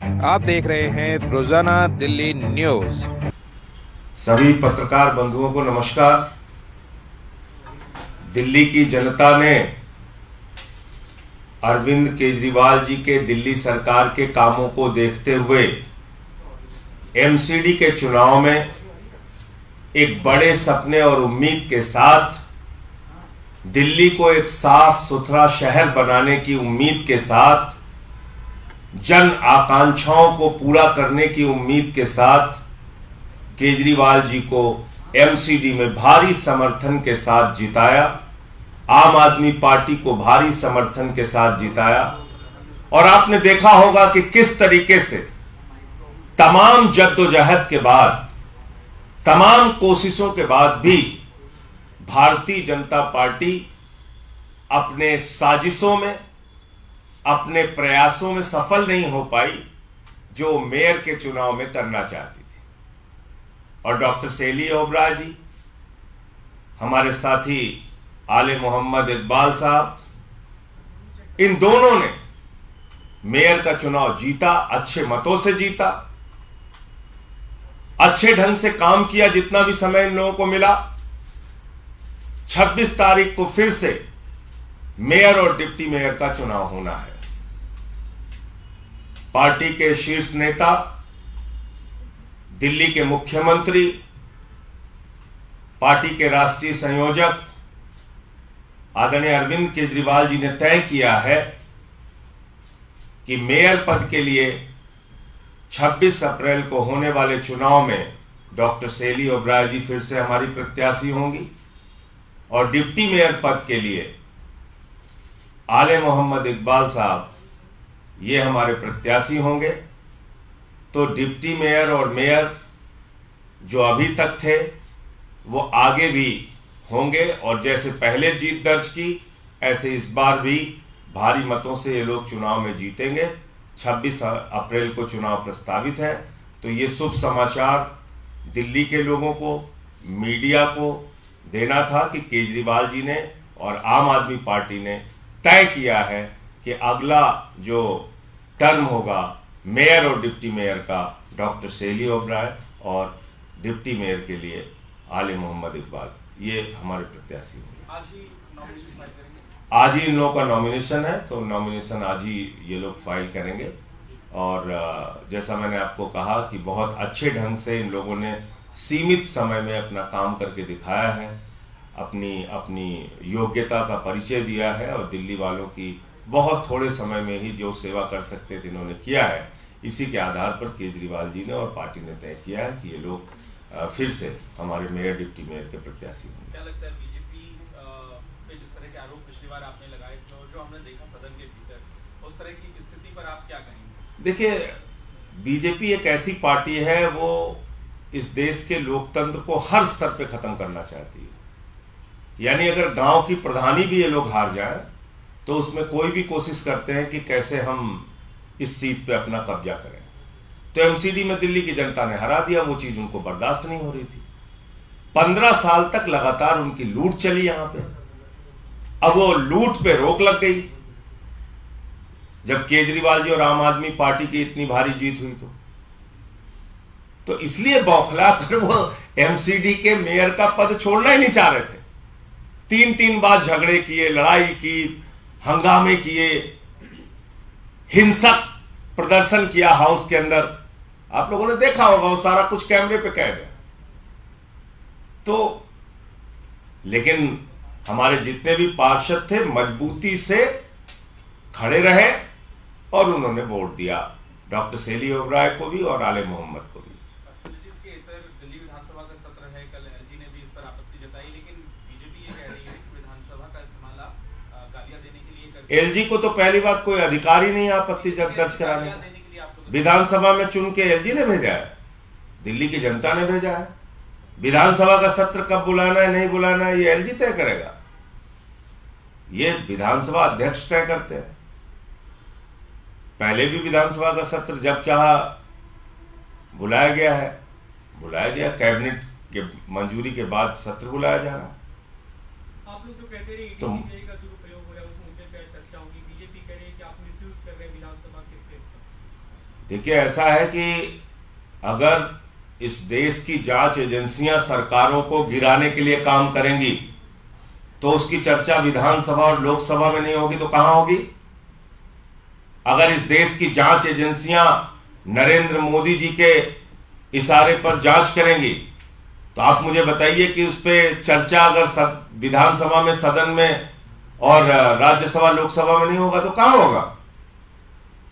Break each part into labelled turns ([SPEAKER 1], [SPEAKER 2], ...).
[SPEAKER 1] आप देख रहे हैं रोजाना दिल्ली न्यूज।
[SPEAKER 2] सभी पत्रकार बंधुओं को नमस्कार। दिल्ली की जनता ने अरविंद केजरीवाल जी के दिल्ली सरकार के कामों को देखते हुए एमसीडी के चुनाव में एक बड़े सपने और उम्मीद के साथ दिल्ली को एक साफ सुथरा शहर बनाने की उम्मीद के साथ, जन आकांक्षाओं को पूरा करने की उम्मीद के साथ केजरीवाल जी को एमसीडी में भारी समर्थन के साथ जिताया। आम आदमी पार्टी को भारी समर्थन के साथ जिताया। और आपने देखा होगा कि किस तरीके से तमाम जद्दोजहद के बाद, तमाम कोशिशों के बाद भी भारतीय जनता पार्टी अपने साजिशों में, अपने प्रयासों में सफल नहीं हो पाई जो मेयर के चुनाव में करना चाहती थी। और डॉक्टर सेली ओबराय जी, हमारे साथी आले मोहम्मद इकबाल साहब, इन दोनों ने मेयर का चुनाव जीता, अच्छे मतों से जीता, अच्छे ढंग से काम किया जितना भी समय इन लोगों को मिला। 26 तारीख को फिर से मेयर और डिप्टी मेयर का चुनाव होना है। पार्टी के शीर्ष नेता, दिल्ली के मुख्यमंत्री, पार्टी के राष्ट्रीय संयोजक आदरणीय अरविंद केजरीवाल जी ने तय किया है कि मेयर पद के लिए 26 अप्रैल को होने वाले चुनाव में डॉक्टर सेली ओबराय जी फिर से हमारी प्रत्याशी होंगी और डिप्टी मेयर पद के लिए आले मोहम्मद इकबाल साहब ये हमारे प्रत्याशी होंगे। तो डिप्टी मेयर और मेयर जो अभी तक थे वो आगे भी होंगे और जैसे पहले जीत दर्ज की, ऐसे इस बार भी भारी मतों से ये लोग चुनाव में जीतेंगे। 26 अप्रैल को चुनाव प्रस्तावित है। तो ये शुभ समाचार दिल्ली के लोगों को, मीडिया को देना था कि केजरीवाल जी ने और आम आदमी पार्टी ने तय किया है कि अगला जो टर्म होगा मेयर और डिप्टी मेयर का, डॉक्टर सेली ओबराय, और डिप्टी मेयर के लिए आले मोहम्मद इकबाल, ये हमारे प्रत्याशी होंगे। आज ही इन लोगों का नॉमिनेशन है, तो नॉमिनेशन आज ही ये लोग फाइल करेंगे। और जैसा मैंने आपको कहा कि बहुत अच्छे ढंग से इन लोगों ने सीमित समय में अपना काम करके दिखाया है, अपनी योग्यता का परिचय दिया है और दिल्ली वालों की बहुत थोड़े समय में ही जो सेवा कर सकते थे इन्होंने किया है। इसी के आधार पर केजरीवाल जी ने और पार्टी ने तय किया है कि ये लोग फिर से हमारे मेयर डिप्टी मेयर के प्रत्याशी होंगे।
[SPEAKER 3] क्या लगता है बीजेपी पे जिस तरह के आरोप पिछली बार आपने लगाए थे और जो हमने देखा सदन के भीतर, उस तरह की स्थिति पर आप क्या कहेंगे?
[SPEAKER 2] देखिए, बीजेपी एक ऐसी पार्टी है, वो इस देश के लोकतंत्र को हर स्तर पे खत्म करना चाहती है। यानी अगर गांव की प्रधानी भी ये लोग हार जाए तो उसमें कोई भी कोशिश करते हैं कि कैसे हम इस सीट पे अपना कब्जा करें। तो एमसीडी में दिल्ली की जनता ने हरा दिया, वो चीज उनको बर्दाश्त नहीं हो रही थी। 15 साल तक लगातार उनकी लूट चली यहां पे। अब वो लूट पे रोक लग गई जब केजरीवाल जी और आम आदमी पार्टी की इतनी भारी जीत हुई। तो इसलिए बौखला कर वो एमसीडी के मेयर का पद छोड़ना ही नहीं चाह रहे थे। 3 बार झगड़े किए, लड़ाई की, हंगामे किए, हिंसक प्रदर्शन किया हाउस के अंदर। आप लोगों ने देखा होगा, वो सारा कुछ कैमरे पे कैद है। तो लेकिन हमारे जितने भी पार्षद थे मजबूती से खड़े रहे और उन्होंने वोट दिया डॉक्टर सेली ओबराय को भी और आले मोहम्मद को भी।
[SPEAKER 3] जिसके इतर दिल्ली विधानसभा का सत्र है, कल एलजी ने भी इस पर आपत्ति जताई, लेकिन बीजेपी ये कह रही है कि विधानसभा का इस्तेमाल आप गालियां देने के लिए करते हैं।
[SPEAKER 2] एलजी को तो पहली बात कोई अधिकार ही नहीं आपत्ति दर्ज कराने का। विधानसभा में चुन के एलजी ने भेजा है, दिल्ली की जनता ने भेजा है। विधानसभा का सत्र कब बुलाना है, नहीं बुलाना है, ये एलजी तय करेगा। ये विधानसभा अध्यक्ष तय करते हैं। पहले भी विधानसभा का सत्र जब चाहा बुलाया गया है, बुलाया गया। कैबिनेट के मंजूरी के बाद सत्र बुलाया जा रहा है।
[SPEAKER 3] आप लोग तो कहते रहे
[SPEAKER 2] तो
[SPEAKER 3] का दुरुपयोग हो रहा है, उस मुद्दे पर चर्चा होगी। बीजेपी कह रही है कि आप मिसयूज कर रहे हैं विधानसभा के स्पेस का।
[SPEAKER 2] देखिए, ऐसा है कि अगर इस देश की जांच एजेंसियां सरकारों को गिराने के लिए काम करेंगी तो उसकी चर्चा विधानसभा और लोकसभा में नहीं होगी तो कहां होगी? अगर इस देश की जांच एजेंसियां नरेंद्र मोदी जी के इशारे पर जांच करेंगी तो आप मुझे बताइए कि उस पर चर्चा अगर विधानसभा में, सदन में और राज्यसभा लोकसभा में नहीं होगा तो कहां होगा?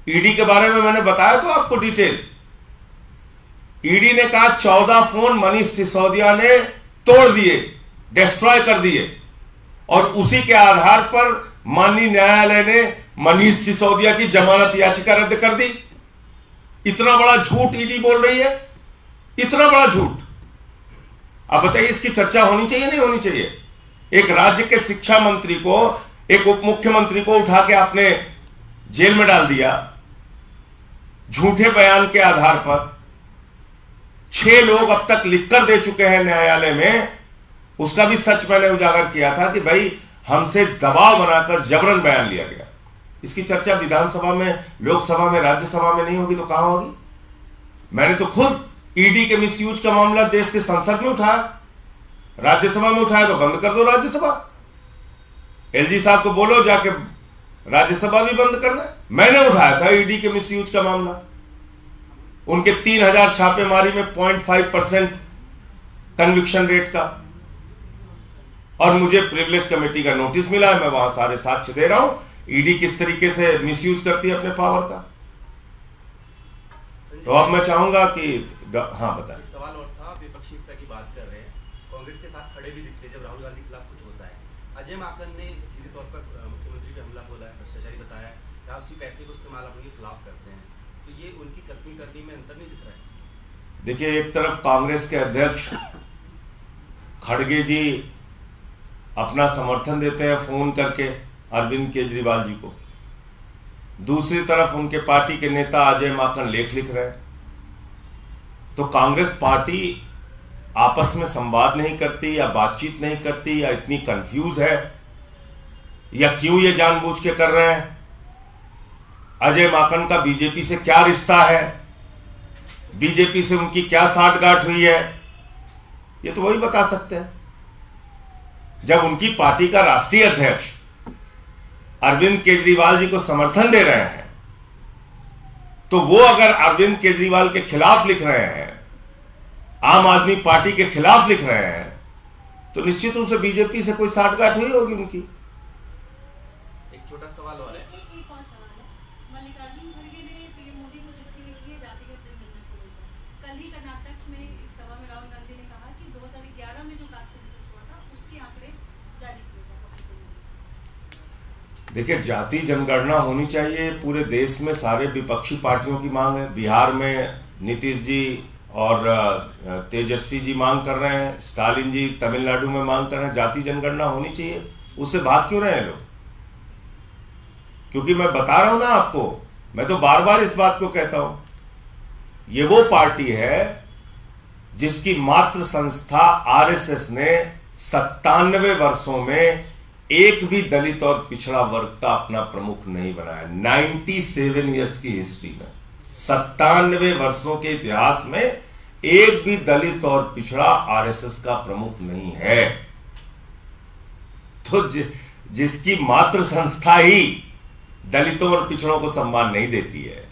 [SPEAKER 2] ईडी के बारे में मैंने बताया तो आपको डिटेल। ईडी ने कहा 14 फोन मनीष सिसोदिया ने तोड़ दिए, डिस्ट्रॉय कर दिए, और उसी के आधार पर माननीय न्यायालय ने मनीष सिसोदिया की जमानत याचिका रद्द कर दी। इतना बड़ा झूठ ईडी बोल रही है, इतना बड़ा झूठ। अब बताइए, इसकी चर्चा होनी चाहिए नहीं होनी चाहिए? एक राज्य के शिक्षा मंत्री को, एक उप मुख्यमंत्री को उठा के आपने जेल में डाल दिया झूठे बयान के आधार पर। 6 लोग अब तक लिखकर दे चुके हैं न्यायालय में, उसका भी सच मैंने उजागर किया था कि भाई हमसे दबाव बनाकर जबरन बयान लिया गया। इसकी चर्चा विधानसभा में, लोकसभा में, राज्यसभा में नहीं होगी तो कहां होगी? मैंने तो खुद ईडी के मिसयूज का मामला देश के संसद में उठाया, राज्यसभा में उठाया तो बंद कर दो राज्यसभा। एलजी साहब को बोलो जाके राज्यसभा भी बंद कर दे। मैंने उठाया था ईडी के मिसयूज का मामला, उनके 3000 छापेमारी में 0.5% कन्विक्शन रेट का, और मुझे प्रिविलेज कमेटी का नोटिस मिला है, मैं वहां सारे साक्ष्य दे रहा हूं ईडी किस तरीके से मिसयूज करती है अपने पावर का। तो अब मैं चाहूंगा कि हाँ बताएं।
[SPEAKER 4] सवाल और था, विपक्षी एकता की बात कर रहे हैं, कांग्रेस के साथ खड़े भी दिखते जब राहुल गांधी के खिलाफ कुछ होता है। अजय माकन ने सीधे तौर पर मुख्यमंत्री पे हमला बोला है, भ्रष्टाचारी बताया, या उसी पैसे को इस्तेमाल अपने खिलाफ करते हैं, तो ये उनकी कथनी करनी में अंतर नहीं दिख रहा है?
[SPEAKER 2] देखिए, एक तरफ कांग्रेस के अध्यक्ष खड़गे जी अपना समर्थन देते हैं फोन करके अरविंद केजरीवाल जी को, दूसरी तरफ उनके पार्टी के नेता अजय माकन लेख लिख रहे हैं। तो कांग्रेस पार्टी आपस में संवाद नहीं करती या बातचीत नहीं करती, या इतनी कंफ्यूज है, या क्यों ये जानबूझ के कर रहे हैं? अजय माकन का बीजेपी से क्या रिश्ता है, बीजेपी से उनकी क्या साठगांठ हुई है, ये तो वही बता सकते हैं। जब उनकी पार्टी का राष्ट्रीय अध्यक्ष अरविंद केजरीवाल जी को समर्थन दे रहे हैं, तो वो अगर अरविंद केजरीवाल के खिलाफ लिख रहे हैं, आम आदमी पार्टी के खिलाफ लिख रहे हैं, तो निश्चित रूप से बीजेपी से कोई साठगांठ हुई होगी उनकी।
[SPEAKER 4] एक छोटा सवाल और है,
[SPEAKER 5] एक और सवाल है, मल्लिकार्जुन खड़गे ने पीएम मोदी को चिट्ठी लिखी है जातिगत जनगणना को लेकर। कल ही कर्नाटक में एक सभा में राहुल गांधी ने कहा कि 2011 में जो कास्ट सेंसस हुआ था उसके आंकड़े जारी किए जाए।
[SPEAKER 2] देखिए, जाति जनगणना होनी चाहिए, पूरे देश में सारे विपक्षी पार्टियों की मांग है। बिहार में नीतीश जी और तेजस्वी जी मांग कर रहे हैं, स्टालिन जी तमिलनाडु में मांग कर रहे हैं, जाति जनगणना होनी चाहिए। उससे भाग क्यों रहे हैं लोग? क्योंकि मैं बता रहा हूं ना आपको, मैं तो बार बार इस बात को कहता हूं, ये वो पार्टी है जिसकी मातृ संस्था आरएसएस ने 97 वर्षों में एक भी दलित और पिछड़ा वर्ग का अपना प्रमुख नहीं बनाया। 97 ईयर्स की हिस्ट्री में, 97 वर्षों के इतिहास में एक भी दलित और पिछड़ा आरएसएस का प्रमुख नहीं है। तो जिसकी मातृ संस्था ही दलितों और पिछड़ों को सम्मान नहीं देती है,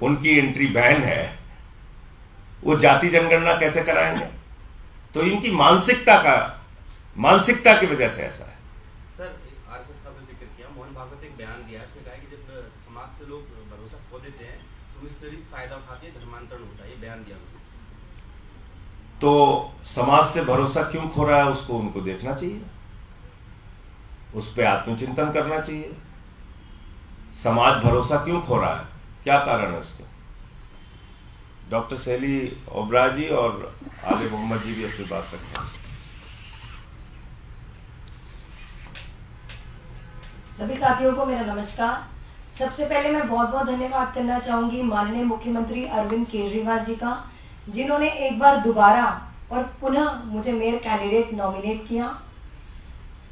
[SPEAKER 2] उनकी एंट्री बैन है, वो जाति जनगणना कैसे कराएंगे? तो इनकी मानसिकता की वजह से ऐसा है।
[SPEAKER 4] सर, आरएसएस का भी जिक्र किया, मोहन भागवत एक बयान दिया है, उसने कहा कि जब समाज से लोग भरोसा खो देते हैं तो मिशनरीज फायदा उठाते हैं, धर्मांतरण होता है, ये बयान दिया उसने।
[SPEAKER 2] तो समाज से भरोसा क्यों खो रहा है उसको उनको देखना चाहिए, उस पर आत्मचिंतन करना चाहिए। समाज भरोसा क्यों खो रहा है, क्या कारण है उसका? डॉक्टर सैली ओबराय जी और आले मोहम्मद जी भी अपनी बात रखते हैं।
[SPEAKER 6] सभी साथियों को मेरा नमस्कार। सबसे पहले मैं बहुत बहुत धन्यवाद करना चाहूंगी माननीय मुख्यमंत्री अरविंद केजरीवाल जी का, जिन्होंने एक बार दोबारा और पुनः मुझे मेयर कैंडिडेट नॉमिनेट किया।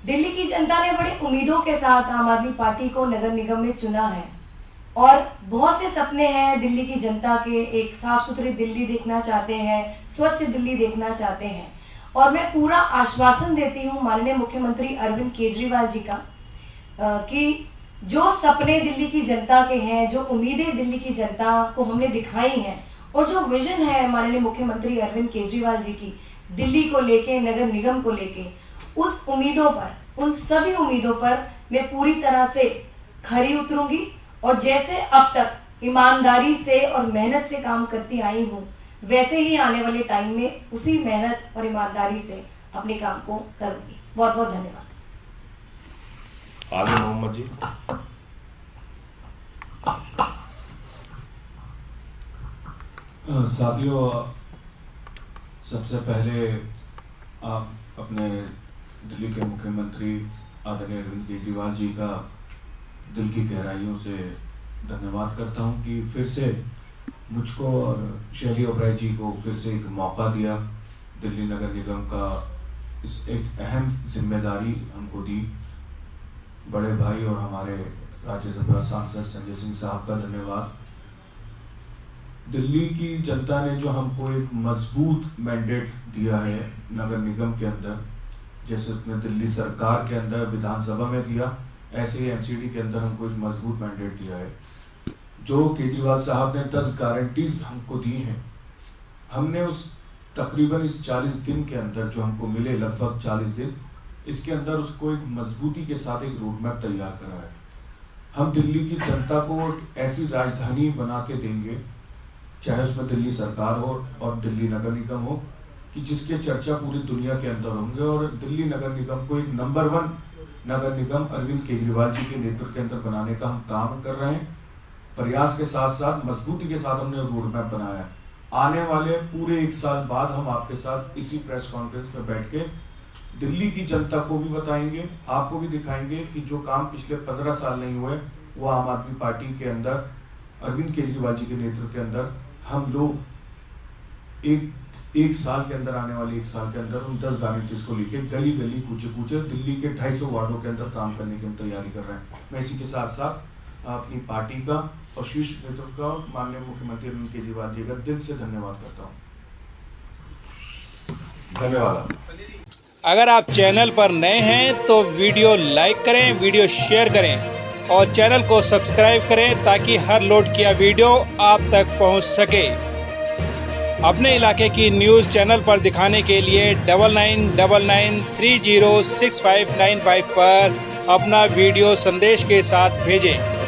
[SPEAKER 6] दिल्ली की जनता ने बड़ी उम्मीदों के साथ आम आदमी पार्टी को नगर निगम में चुना है। और बहुत से सपने हैं दिल्ली की जनता के, एक साफ सुथरी दिल्ली देखना चाहते हैं, स्वच्छ दिल्ली देखना चाहते हैं। और मैं पूरा आश्वासन देती हूँ माननीय मुख्यमंत्री अरविंद केजरीवाल जी का कि जो सपने दिल्ली की जनता के हैं, जो उम्मीदें दिल्ली की जनता को हमने दिखाई हैं और जो विजन है माननीय मुख्यमंत्री अरविंद केजरीवाल जी की दिल्ली को लेके, नगर निगम को लेके, उस उम्मीदों पर, उन सभी उम्मीदों पर मैं पूरी तरह से खरी उतरूंगी और जैसे अब तक ईमानदारी से और मेहनत से काम करती आई हूँ, वैसे ही आने वाले टाइम में उसी मेहनत और ईमानदारी से अपने काम को करूंगी। बहुत बहुत धन्यवाद।
[SPEAKER 2] आगे मोहम्मद जी।
[SPEAKER 7] साथियों, सबसे पहले आप अपने दिल्ली के मुख्यमंत्री आदरणीय अरविंद केजरीवाल जी का दिल की गहराइयों से धन्यवाद करता हूं कि फिर से मुझको और शैली ओबराय जी को फिर से एक मौका दिया, दिल्ली नगर निगम का इस एक अहम जिम्मेदारी हमको दी। बड़े भाई और हमारे राज्यसभा सांसद संजय सिंह साहब का धन्यवाद। दिल्ली की जनता ने जो हमको एक मजबूत मैंडेट दिया है नगर निगम के अंदर, जैसे उसने दिल्ली सरकार के अंदर विधानसभा में दिया, ऐसे ही एमसीडी के अंदर हमको एक मजबूत मैंडेट दिया है। जो केजरीवाल साहब ने 10 गारंटीज हमको दी हैं, हमने उस तकरीबन इस 40 दिन के अंदर जो हमको मिले, लगभग 40 दिन, इसके अंदर उसको एक मजबूती के साथ एक रोड मैप तैयार करा है। हम दिल्ली की जनता को एक ऐसी राजधानी बना के देंगे, चाहे उसमें दिल्ली सरकार हो और दिल्ली नगर निगम हो, कि जिसके चर्चा पूरी दुनिया के अंदर होंगे। और दिल्ली नगर निगम को एक नंबर 1 नगर निगम अरविंद केजरीवाल जी के नेतृत्व के अंदर बनाने का हम काम कर रहे हैं। प्रयास के साथ साथ मजबूती के साथ हमने रोड मैप बनाया है। आने वाले पूरे 1 साल बाद हम आपके साथ इसी प्रेस कॉन्फ्रेंस में बैठ के दिल्ली की जनता को भी बताएंगे, आपको भी दिखाएंगे कि जो काम पिछले 15 साल नहीं हुए, वो आम आदमी पार्टी के अंदर अरविंद केजरीवाल जी के नेतृत्व के अंदर हम लोग एक साल के अंदर, आने वाले 1 साल के अंदर उन 10 गारंटीज को लेके गली गली कूचे कूचे दिल्ली के 250 वार्डों के अंदर काम करने की हम तैयारी कर रहे हैं। मैं इसी के साथ साथ अपनी पार्टी का और शीर्ष नेतृत्व का माननीय मुख्यमंत्री अरविंद केजरीवाल जी का दिल से धन्यवाद करता हूँ।
[SPEAKER 2] धन्यवाद।
[SPEAKER 1] अगर आप चैनल पर नए हैं तो वीडियो लाइक करें, वीडियो शेयर करें और चैनल को सब्सक्राइब करें ताकि हर लोड किया वीडियो आप तक पहुंच सके। अपने इलाके की न्यूज़ चैनल पर दिखाने के लिए 9999306595 पर अपना वीडियो संदेश के साथ भेजें।